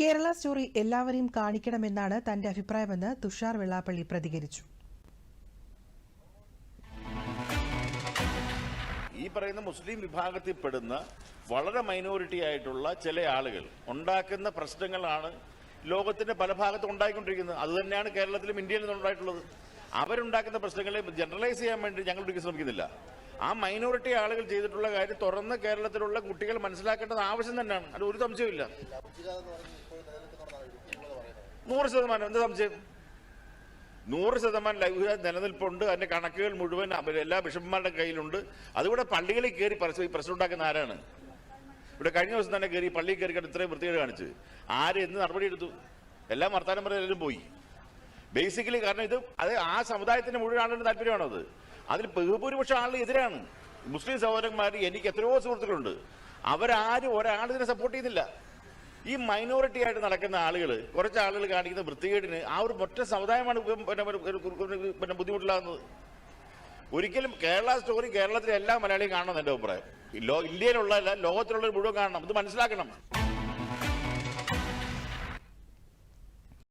Kerala story എല്ലാവരെയും കാണിക്കണമെന്നാണ് തന്റെ അഭിപ്രായമെന്ന് തുഷാർ വെള്ളാപ്പള്ളി പ്രതികരിച്ചു. ഈ പറയുന്ന മുസ്ലിം വിഭാഗത്തിൽപ്പെടുന്ന വളരെ മൈനോറിറ്റി ആയിട്ടുള്ള ചില ആളുകൾ ഉണ്ടാക്കുന്ന പ്രശ്നങ്ങളാണ് ലോകത്തിന്റെ പല ഭാഗത്തും ഉണ്ടായിക്കൊണ്ടിരിക്കുന്നത്. അതുതന്നെയാണ് കേരളത്തിലും ഇന്ത്യയിലും ഉണ്ടായിട്ടുള്ളത്. അവരുണ്ടാക്കുന്ന പ്രശ്നങ്ങളെ ജനറലൈസ് ചെയ്യാൻ വേണ്ടി ഞങ്ങൾ ഒരിക്കലും ശ്രമിക്കുന്നില്ല. ആ മൈനോറിറ്റി ആളുകൾ ചെയ്തിട്ടുള്ള കാര്യം തുറന്ന് കേരളത്തിലുള്ള കുട്ടികൾ മനസ്സിലാക്കേണ്ടത് ആവശ്യം തന്നെയാണ്. അത് ഒരു സംശയമില്ല. 100% എന്ത് സംശയം? 100% ലൈംഗിക നിലനിൽപ്പുണ്ട്. അതിന്റെ കണക്കുകൾ മുഴുവൻ എല്ലാ ബിഷപ്പുമാരുടെ കയ്യിലുണ്ട്. അതുകൂടെ പള്ളികളിൽ കയറി പ്രശ്നം ഉണ്ടാക്കുന്ന ആരാണ്? ഇവിടെ കഴിഞ്ഞ ദിവസം തന്നെ കയറി പള്ളിയിൽ കയറി ഇത്രയും വൃത്തികേട് കാണിച്ച് ആര് എന്ത് നടപടിയെടുത്തു? എല്ലാം വർത്താനം പറയാനും പോയി. ബേസിക്കലി കാരണം അത് ആ സമുദായത്തിന്റെ മുഴുവൻ ആളുകളുടെ താല്പര്യമാണോ? അതിൽ ബഹുഭൂരിപക്ഷം ആളുകൾ എതിരാണ്. മുസ്ലിം സഹോദരന്മാർ എനിക്ക് എത്രയോ സുഹൃത്തുക്കളുണ്ട്. അവരാരും ഒരാളിതിനെ സപ്പോർട്ട് ചെയ്യുന്നില്ല. ഈ മൈനോറിറ്റി ആയിട്ട് നടക്കുന്ന ആളുകൾ, കുറച്ച് ആളുകൾ കാണിക്കുന്ന വൃത്തികേടിന് ആ ഒരു ഒറ്റ സമുദായമാണ് ബുദ്ധിമുട്ടിലാകുന്നത്. ഒരിക്കലും കേരള സ്റ്റോറി കേരളത്തിലെ എല്ലാ മലയാളിയും കാണണം. എൻ്റെ അഭിപ്രായം ഇന്ത്യയിലുള്ള ലോകത്തിലുള്ള മുഴുവൻ കാണണം. ഇത് മനസ്സിലാക്കണം.